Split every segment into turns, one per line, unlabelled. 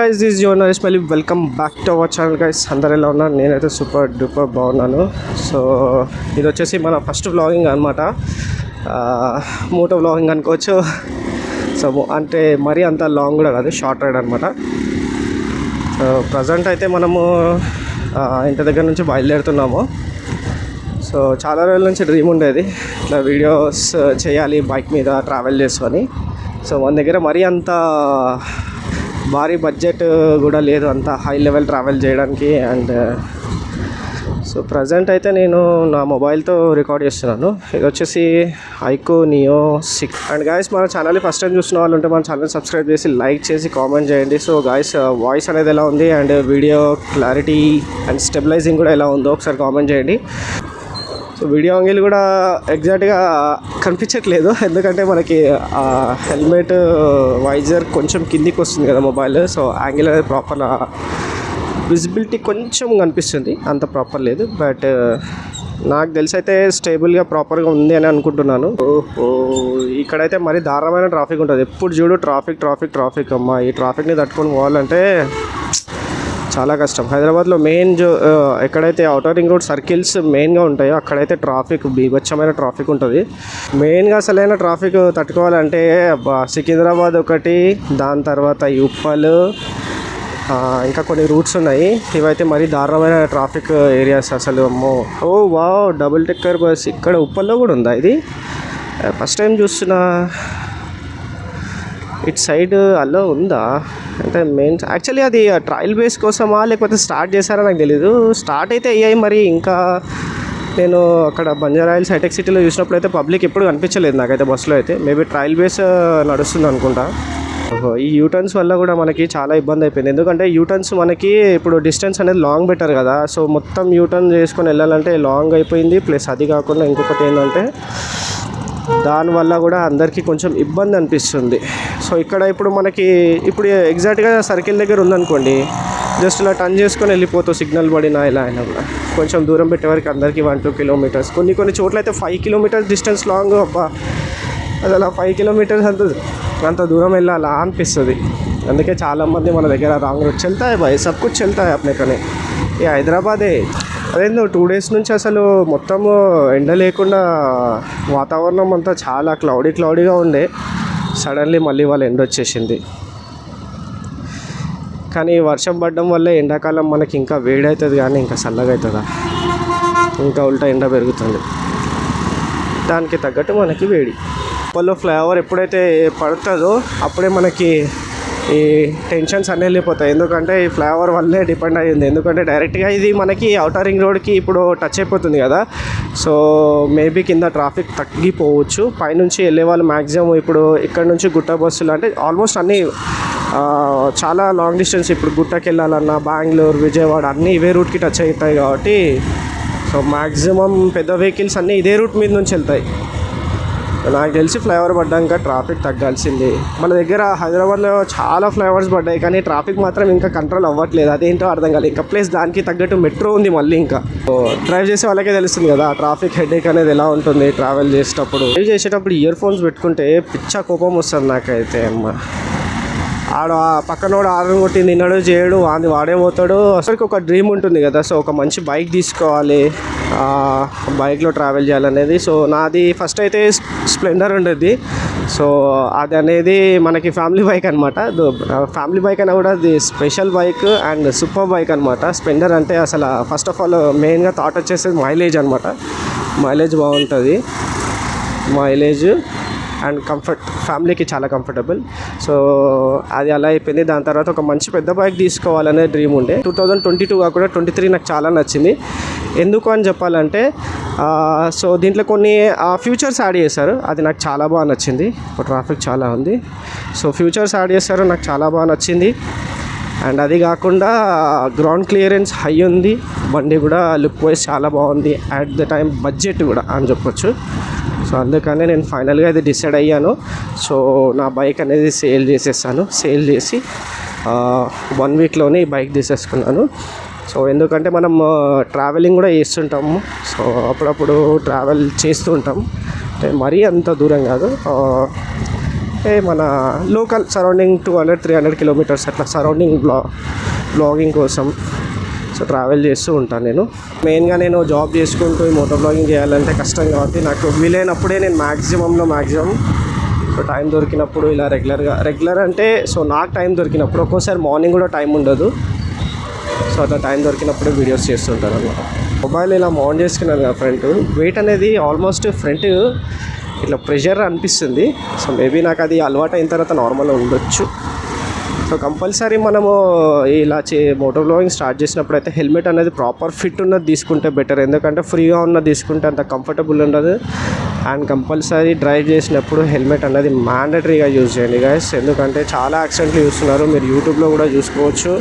guys, this is Jonas Ismaili. Welcome back to our channel guys. అందరూ ఎలా ఉన్నారు? నేనైతే సూపర్ డూపర్ బాగున్నాను. సో ఇది వచ్చేసి మన ఫస్ట్ వ్లాగింగ్ అనమాట. మోటో వ్లాగింగ్ అనుకోవచ్చు. సో అంటే మరీ అంత లాంగ్ కూడా కాదు, షార్ట్ రైడ్ అనమాట. సో ప్రజెంట్ అయితే మనము ఇంటి దగ్గర నుంచి బయలుదేరుతున్నాము. సో చాలా రోజుల నుంచి డ్రీమ్ ఉండేది ఇట్లా వీడియోస్ చేయాలి బైక్ మీద ట్రావెల్ చేసుకొని. సో మన దగ్గర మరీ అంత భారీ బడ్జెట్ కూడా లేదు అంత హై లెవెల్ ట్రావెల్ చేయడానికి. అండ్ సో ప్రజెంట్ అయితే నేను నా మొబైల్తో రికార్డ్ చేస్తున్నాను. ఇది వచ్చేసి ఐకో నియో 6. అండ్ గాయస్, మన ఛానల్ని ఫస్ట్ టైం చూస్తున్న వాళ్ళు ఉంటే మన ఛానల్ సబ్స్క్రైబ్ చేసి లైక్ చేసి కామెంట్ చేయండి. సో గాయస్, వాయిస్ అనేది ఎలా ఉంది and video clarity and stabilising కూడా ఎలా ఉందో ఒకసారి కామెంట్ చేయండి. సో వీడియో యాంగిల్ కూడా ఎగ్జాక్ట్గా కనిపించట్లేదు, ఎందుకంటే మనకి హెల్మెట్ వైజర్ కొంచెం కిందికి వస్తుంది కదా మొబైల్. సో యాంగిల్ అనేది ప్రాపర్ విజిబిలిటీ కొంచెం కనిపిస్తుంది, అంత ప్రాపర్ లేదు. బట్ నాకు తెలిసి అయితే స్టేబుల్గా ప్రాపర్గా ఉంది అని అనుకుంటున్నాను. ఇక్కడైతే మరీ దారుణమైన ట్రాఫిక్ ఉంటుంది, ఎప్పుడు చూడు ట్రాఫిక్ ట్రాఫిక్ ట్రాఫిక్. అమ్మ, ఈ ట్రాఫిక్ని తట్టుకొని పోవాలంటే చాలా కష్టం. హైదరాబాద్లో మెయిన్ ఎక్కడైతే ఔటర్ రింగ్ రోడ్ సర్కిల్స్ మెయిన్గా ఉంటాయో అక్కడైతే ట్రాఫిక్ బీభత్సమైన ట్రాఫిక్ ఉంటుంది. మెయిన్గా అసలైన ట్రాఫిక్ తట్టుకోవాలంటే సికింద్రాబాద్ ఒకటి, దాని తర్వాత ఉప్పల్, ఇంకా కొన్ని రూట్స్ ఉన్నాయి. ఇవైతే మరీ దారుణమైన ట్రాఫిక్ ఏరియాస్ అసలు. అమ్మో, ఓ వావ్, డబుల్ డెక్కర్ బస్ ఇక్కడ ఉప్పల్లో కూడా ఉందా? ఇది ఫస్ట్ టైం చూస్తున్నా. ఇటు సైడ్ అల్లో ఉందా అంటే మెయిన్ యాక్చువల్లీ అది ట్రయల్ బేస్ కోసమా లేకపోతే స్టార్ట్ చేశారా నాకు తెలీదు. స్టార్ట్ అయితే అయ్యాయి, మరి ఇంకా నేను అక్కడ బంజారాయిల్స్ హైటెక్ సిటీలో చూసినప్పుడు అయితే పబ్లిక్ ఎప్పుడు కనిపించలేదు నాకైతే బస్సులో అయితే. మేబీ ట్రయల్ బేస్ నడుస్తుంది అనుకుంటా. ఈ యూటర్న్స్ వల్ల కూడా మనకి చాలా ఇబ్బంది అయిపోయింది, ఎందుకంటే యూటర్న్స్ మనకి ఇప్పుడు డిస్టెన్స్ అనేది లాంగ్ బెటర్ కదా. సో మొత్తం యూటర్న్ చేసుకొని వెళ్ళాలంటే లాంగ్ అయిపోయింది. ప్లస్ అది కాకుండా ఇంకొకటి ఏంటంటే దానివల్ల కూడా అందరికీ కొంచెం ఇబ్బంది అనిపిస్తుంది. సో ఇక్కడ ఇప్పుడు మనకి ఇప్పుడు ఎగ్జాక్ట్గా సర్కిల్ దగ్గర ఉందనుకోండి, జస్ట్ ఇలా టర్న్ చేసుకొని వెళ్ళిపోతావు, సిగ్నల్ పడినా ఇలా అయినా కూడా. కొంచెం దూరం పెట్టే వరకు అందరికీ 1-2 కిలోమీటర్స్, కొన్ని చోట్ల అయితే 5 కిలోమీటర్స్ డిస్టెన్స్ లాంగ్. అబ్బా, అది అలా 5 కిలోమీటర్స్ అంత దూరం వెళ్ళాలా అనిపిస్తుంది. అందుకే చాలామంది మన దగ్గర రాంగ్ రూట్ చల్తాయి బాయ్, సబ్ కుచ్ చల్తాయి అప్నే కనే. ఈ హైదరాబాదే అదేందో 2 డేస్ నుంచి అసలు మొత్తము ఎండ లేకుండా వాతావరణం అంతా చాలా క్లౌడీగా ఉండే. సడన్లీ మళ్ళీ వాళ్ళ ఎండ వచ్చేసింది. కానీ వర్షం పడడం వల్ల ఎండాకాలం మనకి ఇంకా వేడి అవుతుంది, కానీ ఇంకా చల్లగా అవుతుందా? ఇంకా ఉల్టా ఎండ పెరుగుతుంది, దానికి తగ్గట్టు మనకి వేడి. ఉప్పల్లో ఫ్లైఓవర్ ఎప్పుడైతే పడుతుందో అప్పుడే మనకి ఈ టెన్షన్స్ అన్నీ వెళ్ళిపోతాయి, ఎందుకంటే ఈ ఫ్లైఓవర్ వల్లే డిపెండ్ అయ్యింది. ఎందుకంటే డైరెక్ట్గా ఇది మనకి ఔటర్ రింగ్ రోడ్కి ఇప్పుడు టచ్ అయిపోతుంది కదా. సో మేబీ కింద ట్రాఫిక్ తగ్గిపోవచ్చు. పైనుంచి వెళ్ళే వాళ్ళు మ్యాక్సిమం ఇప్పుడు ఇక్కడ నుంచి గుట్ట బస్సులు అంటే ఆల్మోస్ట్ అన్నీ చాలా లాంగ్ డిస్టెన్స్, ఇప్పుడు గుట్టకి వెళ్ళాలన్నా బెంగళూరు, విజయవాడ అన్నీ ఇవే రూట్కి టచ్ అవుతాయి కాబట్టి సో మ్యాక్సిమం పెద్ద వెహికల్స్ అన్నీ ఇదే రూట్ మీద నుంచి వెళ్తాయి. నాకు తెలిసి ఫ్లైఓవర్ పడ్డాక ట్రాఫిక్ తగ్గాల్సిందే. మన దగ్గర హైదరాబాద్లో చాలా ఫ్లైఓవర్స్ పడ్డాయి, కానీ ట్రాఫిక్ మాత్రం ఇంకా కంట్రోల్ అవ్వట్లేదు. అదేంటో అర్థం కాలేదు. ఇంకా ప్లేస్ దానికి తగ్గట్టు మెట్రో ఉంది మళ్ళీ. ఇంకా డ్రైవ్ చేసే వాళ్ళకే తెలుస్తుంది కదా ట్రాఫిక్ హెడేక్ అనేది ఎలా ఉంటుంది ట్రావెల్ చేసేటప్పుడు. డ్రైవ్ చేసేటప్పుడు ఇయర్ ఫోన్స్ పెట్టుకుంటే పిచ్చ కోపం వస్తుంది నాకైతే. అమ్మ, పక్కనోడు ఆర్డర్ కొట్టి నిన్నడు చేయడు, వాడే పోతాడు. అసలుకి ఒక డ్రీమ్ ఉంటుంది కదా, సో ఒక మంచి బైక్ తీసుకోవాలి, బైక్లో ట్రావెల్ చేయాలనేది. సో నాది ఫస్ట్ అయితే స్ప్లెండర్ ఉండేది. సో అది అనేది మనకి ఫ్యామిలీ బైక్ అనమాట. ఫ్యామిలీ బైక్ అయినా కూడా అది special bike and super bike అనమాట. స్ప్లెండర్ అంటే అసలు ఫస్ట్ ఆఫ్ ఆల్ మెయిన్గా థాట్ వచ్చేసేది మైలేజ్ అనమాట. మైలేజ్ బాగుంటుంది, మైలేజ్ అండ్ కంఫర్ట్, ఫ్యామిలీకి చాలా కంఫర్టబుల్. సో అది అలా అయిపోయింది. దాని తర్వాత ఒక మంచి పెద్ద బైక్ తీసుకోవాలనే డ్రీమ్ ఉండే. 2022 కాకుండా 23 నాకు చాలా నచ్చింది. ఎందుకు అని చెప్పాలంటే సో దీంట్లో కొన్ని ఫ్యూచర్స్ యాడ్ చేశారు, అది నాకు చాలా బాగా నచ్చింది. ఇప్పుడు ట్రాఫిక్ చాలా ఉంది, సో ఫ్యూచర్స్ యాడ్ చేశారు, నాకు చాలా బాగా నచ్చింది. అండ్ అది కాకుండా గ్రౌండ్ క్లియరెన్స్ హై ఉంది, బండి కూడా లుక్ వైజ్ చాలా బాగుంది, అట్ ద టైం బడ్జెట్ కూడా అని చెప్పొచ్చు. సో అందుకనే నేను ఫైనల్గా ఇది డిసైడ్ అయ్యాను. సో నా బైక్ అనేది సేల్ చేసేసాను. సేల్ చేసి 1 వీక్లోనే ఈ బైక్ తీసేసుకున్నాను. సో ఎందుకంటే మనం ట్రావెలింగ్ కూడా చేస్తుంటాము, సో అప్పుడప్పుడు ట్రావెల్ చేస్తూ ఉంటాం. అంటే మరీ అంత దూరం కాదు, మన లోకల్ సరౌండింగ్ 200-300 కిలోమీటర్స్ అట్లా సరౌండింగ్ బ్లాగింగ్ కోసం సో ట్రావెల్ చేస్తూ ఉంటాను నేను. మెయిన్గా నేను జాబ్ చేసుకుంటూ ఈ మోటో బ్లాగింగ్ చేయాలంటే కష్టం కాబట్టి నాకు వీలైనప్పుడే నేను మ్యాక్సిమం సో టైం దొరికినప్పుడు ఇలా రెగ్యులర్ అంటే సో నాకు టైం దొరికినప్పుడు, ఒక్కోసారి మార్నింగ్ కూడా టైం ఉండదు, సో అట్లా టైం దొరికినప్పుడే వీడియోస్ చేస్తుంటాను అనమాట. మొబైల్ ఇలా మౌంట్ చేసుకున్నాను కదా ఫ్రంట్, వెయిట్ అనేది ఆల్మోస్ట్ ఫ్రంట్ ఇట్లా ప్రెషర్ అనిపిస్తుంది. సో మేబీ నాకు అది అలవాటు అయిన తర్వాత నార్మల్గా ఉండొచ్చు. సో కంపల్సరీ మనము ఇలా మోటో బ్లాగింగ్ స్టార్ట్ చేసినప్పుడు అయితే హెల్మెట్ అనేది ప్రాపర్ ఫిట్ ఉన్నది తీసుకుంటే బెటర్. ఎందుకంటే ఫ్రీగా ఉన్నది తీసుకుంటే అంత కంఫర్టబుల్ ఉండదు. అండ్ కంపల్సరీ డ్రైవ్ చేసినప్పుడు హెల్మెట్ అనేది మ్యాండటరీగా యూజ్ చేయండి గైస్. ఎందుకంటే చాలా యాక్సిడెంట్లు చూస్తున్నారు, మీరు యూట్యూబ్లో కూడా చూసుకోవచ్చు.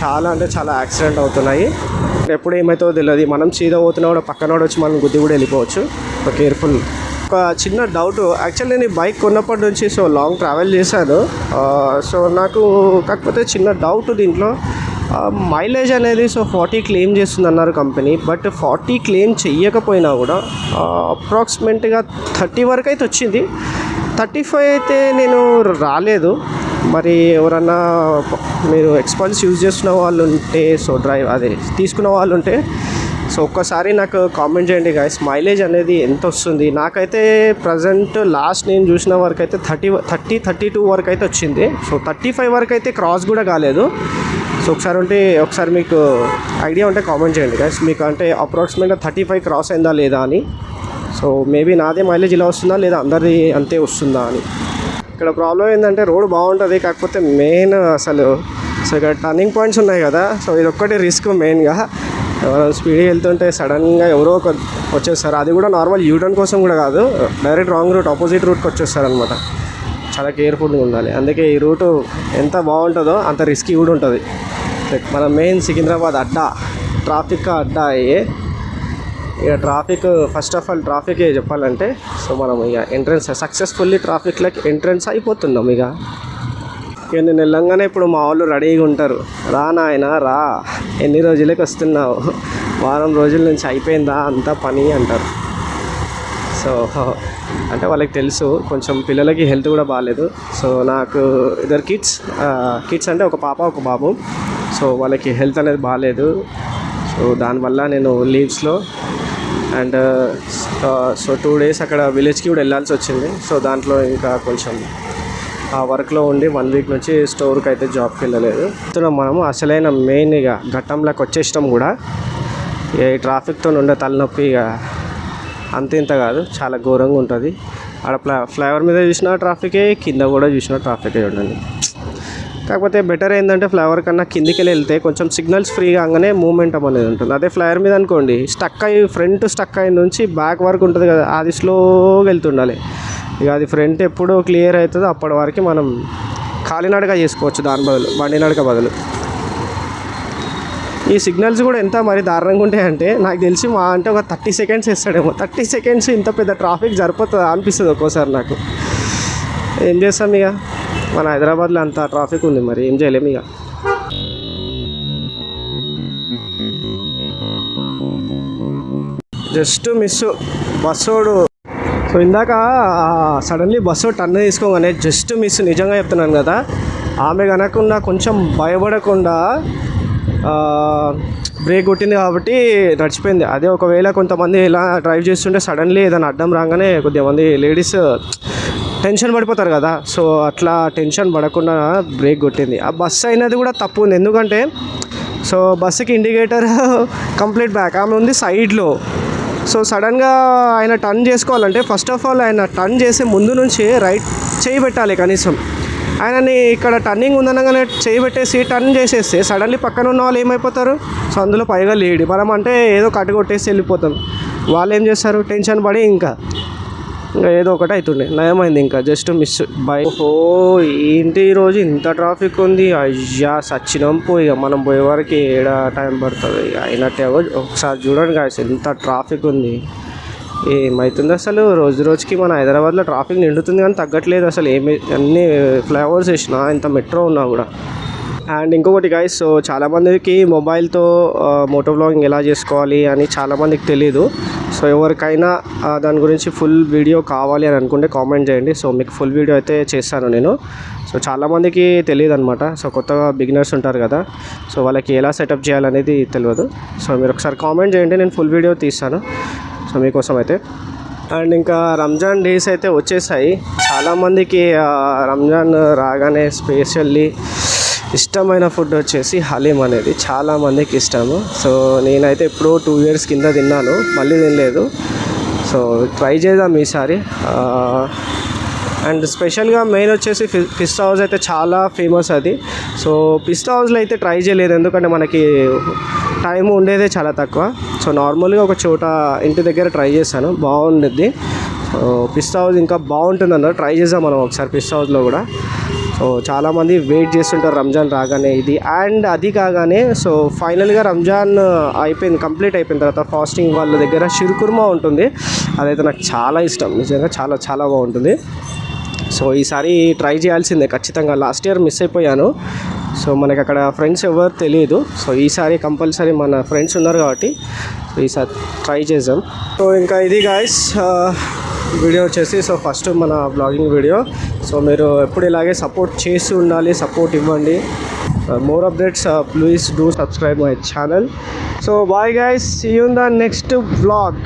చాలా అంటే చాలా యాక్సిడెంట్ అవుతున్నాయి. ఎప్పుడు ఏమవుతుందో తెలియదు, మనం సీదా పోతున్నా కూడా పక్కన వచ్చి మనం గుద్ది కూడా వెళ్ళిపోవచ్చు. So careful. ఒక చిన్న డౌట్, యాక్చువల్లీ నేను బైక్ కొన్నప్పటి నుంచి సో లాంగ్ ట్రావెల్ చేశాను. సో నాకు కాకపోతే చిన్న డౌట్ దీంట్లో, మైలేజ్ అనేది సో 40 క్లెయిమ్ చేస్తుంది అన్నారు కంపెనీ. బట్ 40 క్లెయిమ్ చెయ్యకపోయినా కూడా అప్రాక్సిమేట్గా 30 వరకు అయితే వచ్చింది. 35 అయితే నేను రాలేదు. మరి ఎవరన్నా మీరు ఎక్స్పల్స్ యూజ్ చేస్తున్న వాళ్ళు ఉంటే సో తీసుకున్న వాళ్ళు ఉంటే సో ఒక్కసారి నాకు కామెంట్ చేయండి గైస్, మైలేజ్ అనేది ఎంత వస్తుంది. నాకైతే ప్రజెంట్ లాస్ట్ నేను చూసిన వరకు అయితే 32 వరకు అయితే వచ్చింది. సో 35 వరకు అయితే క్రాస్ కూడా కాలేదు. సో ఒకసారి మీకు ఐడియా ఉంటే కామెంట్ చేయండి గైస్, మీకు అంటే అప్రాక్సిమేట్గా 35 క్రాస్ అయిందా లేదా అని. సో మేబీ నాదే మైలేజ్ ఇలా వస్తుందా లేదా అందరిది అంతే వస్తుందా అని. ఇక్కడ ప్రాబ్లం ఏంటంటే రోడ్ బాగుంటుంది, కాకపోతే మెయిన్ సో ఇక్కడ టర్నింగ్ పాయింట్స్ ఉన్నాయి కదా, సో ఇది ఒక్కటి రిస్క్ మెయిన్గా. ఎవరైనా స్పీడ్గా వెళ్తుంటే సడన్గా ఎవరో ఒక వచ్చేస్తారు, అది కూడా నార్మల్ యూటర్న్ కోసం కూడా కాదు, డైరెక్ట్ రాంగ్ రూట్ ఆపోజిట్ రూట్కి వచ్చేస్తారు అనమాట. చాలా కేర్ఫుల్గా ఉండాలి. అందుకే ఈ రూటు ఎంత బాగుంటుందో అంత రిస్కీ కూడా ఉంటుంది. మన మెయిన్ సికింద్రాబాద్ అడ్డా, ట్రాఫిక్ అడ్డా అయ్యే ఇక traffic. First of all traffic చెప్పాలంటే సో మనం ఇక ఎంట్రన్స్ సక్సెస్ఫుల్లీ ట్రాఫిక్లోకి ఎంట్రన్స్ అయిపోతున్నాం. ఇక నేను వెళ్ళంగానే ఇప్పుడు మా వాళ్ళు రెడీగా ఉంటారు, రా నాయన రా, ఎన్ని రోజులకి వస్తున్నావు, వారం రోజుల నుంచి అయిపోయిందా అంతా పని అంటారు. సో అంటే వాళ్ళకి తెలుసు కొంచెం పిల్లలకి హెల్త్ కూడా బాగాలేదు. సో నాకు ఇద్దరు కిడ్స్ అంటే ఒక పాప ఒక బాబు. సో వాళ్ళకి హెల్త్ అనేది బాగాలేదు. సో దానివల్ల నేను లీవ్స్లో అండ్ సో 2 days అక్కడ విలేజ్కి కూడా వెళ్ళాల్సి వచ్చింది. సో దాంట్లో ఇంకా కొంచెం ఆ వర్క్లో ఉండి 1 week నుంచి స్టోర్కి అయితే జాబ్కి వెళ్ళలేదు. మనము అసలైన మెయిన్ ఇక ఘట్టంలోకి వచ్చేసినాం కూడా. ఈ ట్రాఫిక్తో ఉండే తలనొప్పి ఇక అంత కాదు, చాలా ఘోరంగా ఉంటుంది. ఆడ ఫ్లైఓవర్ మీద చూసిన ట్రాఫికే, కింద కూడా చూసిన ట్రాఫికే ఉండండి. కాకపోతే బెటర్ ఏంటంటే ఫ్లైఓవర్ కన్నా కిందికి వెళ్తే కొంచెం సిగ్నల్స్ ఫ్రీ కాగానే మూమెంటం అనేది ఉంటుంది. అదే ఫ్లైఓవర్ మీద అనుకోండి ఫ్రంట్ స్టక్ అయి నుంచి బ్యాక్ వరకు ఉంటుంది కదా, అది స్లోగా వెళ్తుండాలి. ఇక అది ఫ్రంట్ ఎప్పుడు క్లియర్ అవుతుందో అప్పటి వరకు మనం కాలినడక చేసుకోవచ్చు, దాని బదులు బండి నడక బదులు. ఈ సిగ్నల్స్ కూడా ఎంత మరి దారుణంగా ఉంటాయంటే నాకు తెలిసి మా అంటే ఒక 30 seconds ఇస్తాడేమో. 30 seconds ఇంత పెద్ద ట్రాఫిక్ సరిపోతుందా అనిపిస్తుంది ఒక్కోసారి నాకు. ఏం చేస్తాం ఇక, మన హైదరాబాద్లో అంత ట్రాఫిక్ ఉంది, మరి ఏం చేయలేము ఇక. జస్ట్ మిస్ బస్సోడు. సో ఇందాక సడన్లీ బస్సు టర్న్ తీసుకోగానే జస్ట్ మిస్, నిజంగా చెప్తున్నాను కదా, ఆమె కనకుండా కొంచెం భయపడకుండా బ్రేక్ కొట్టింది కాబట్టి నడిచిపోయింది. అదే ఒకవేళ కొంతమంది ఇలా డ్రైవ్ చేస్తుంటే సడన్లీ ఏదైనా అడ్డం రాగానే కొద్దిగా మంది లేడీస్ టెన్షన్ పడిపోతారు కదా, సో అట్లా టెన్షన్ పడకుండా బ్రేక్ కొట్టింది. ఆ బస్సు అయినది కూడా తప్పు ఉంది, ఎందుకంటే సో బస్సుకి ఇండికేటర్ కంప్లీట్ బ్యాక్, ఆమె ఉంది సైడ్లో. సో సడన్గా ఆయన టర్న్ చేసుకోవాలంటే ఫస్ట్ ఆఫ్ ఆల్ ఆయన టర్న్ చేసే ముందు నుంచి రైట్ చేయి పెట్టాలి కనీసం. ఆయనని ఇక్కడ టర్నింగ్ ఉందనగానే చేయి పెట్టేసి టర్న్ చేసేస్తే సడన్లీ పక్కన ఉన్న వాళ్ళు ఏమైపోతారు. సో అందులో పైగా లేడీ, మనం అంటే ఏదో కట్టు కొట్టేసి వెళ్ళిపోతాం. వాళ్ళు ఏం చేస్తారు, టెన్షన్ పడి ఇంకా ఏదో ఒకటి అవుతుండే, నయమైంది ఇంకా జస్ట్ మిస్ బై. ఓహో ఏంటి ఈరోజు ఇంత ట్రాఫిక్ ఉంది, అయ్యా సచ్చినం పోయి. మనం పోయే వరకు ఏడా టైం పడుతుంది ఇక అయినట్టే. ఒకసారి చూడండి గాయస్ ఎంత ట్రాఫిక్ ఉంది, ఏమవుతుంది అసలు. రోజుకి మన హైదరాబాద్లో ట్రాఫిక్ నిండుతుంది కానీ తగ్గట్లేదు అసలు. అన్ని ఫ్లైఓవర్స్ వేసినా ఇంత మెట్రో ఉన్నా కూడా. అండ్ ఇంకొకటి గైస్, సో చాలామందికి మొబైల్తో మోటో వ్లాగింగ్ ఎలా చేసుకోవాలి అని చాలామందికి తెలియదు. సో ఎవరికైనా దాని గురించి ఫుల్ వీడియో కావాలి అని అనుకుంటే కామెంట్ చేయండి. సో మీకు ఫుల్ వీడియో అయితే చేస్తాను నేను. సో చాలామందికి తెలియదు అనమాట. సో కొత్తగా బిగినర్స్ ఉంటారు కదా, సో వాళ్ళకి ఎలా సెటప్ చేయాలనేది తెలియదు. సో మీరు ఒకసారి కామెంట్ చేయండి, నేను ఫుల్ వీడియో తీస్తాను సో మీకోసం అయితే. అండ్ ఇంకా రంజాన్ డేస్ అయితే వచ్చేసాయి. చాలామందికి రంజాన్ రాగానే స్పెషల్లీ ఇష్టమైన ఫుడ్ వచ్చేసి హలీం అనేది చాలామందికి ఇష్టము. సో నేనైతే ఎప్పుడో 2 years కింద తిన్నాను, మళ్ళీ తినలేదు. సో ట్రై చేద్దాం ఈసారి. అండ్ స్పెషల్గా మెయిన్ వచ్చేసి పిస్తా హౌస్ అయితే చాలా ఫేమస్ అది. సో పిస్తా హౌస్లో అయితే ట్రై చేయలేదు, ఎందుకంటే మనకి టైం ఉండేదే చాలా తక్కువ. సో నార్మల్గా ఒక చోట ఇంటి దగ్గర ట్రై చేశాను, బాగుండిద్ది. సో పిస్తా హౌస్ ఇంకా బాగుంటుంది అన్నారు, ట్రై చేద్దాం మనం ఒకసారి పిస్తా హౌస్లో కూడా. సో చాలామంది వెయిట్ చేస్తుంటారు రంజాన్ రాగానే ఇది. అండ్ అది కాగానే సో ఫైనల్గా రంజాన్ అయిపోయింది, కంప్లీట్ అయిపోయిన తర్వాత ఫాస్టింగ్ వాళ్ళ దగ్గర షిర్కుర్మా ఉంటుంది. అదైతే నాకు చాలా ఇష్టం, నిజంగా చాలా చాలా బాగుంటుంది. సో ఈసారి ట్రై చేయాల్సిందే ఖచ్చితంగా. లాస్ట్ ఇయర్ మిస్ అయిపోయాను. సో మనకి అక్కడ ఫ్రెండ్స్ ఎవరు తెలియదు. సో ఈసారి కంపల్సరీ మన ఫ్రెండ్స్ ఉన్నారు కాబట్టి సో ఈసారి ట్రై చేద్దాం. సో ఇంకా ఇది గాయస్ వీడియో వచ్చేసి సో ఫస్ట్ మన బ్లాగింగ్ వీడియో. సో మీరు ఎప్పుడు ఇలాగే సపోర్ట్ చేసి ఉండాలి, సపోర్ట్ ఇవ్వండి. More updates please do subscribe my channel. So bye guys, see you in the next blog.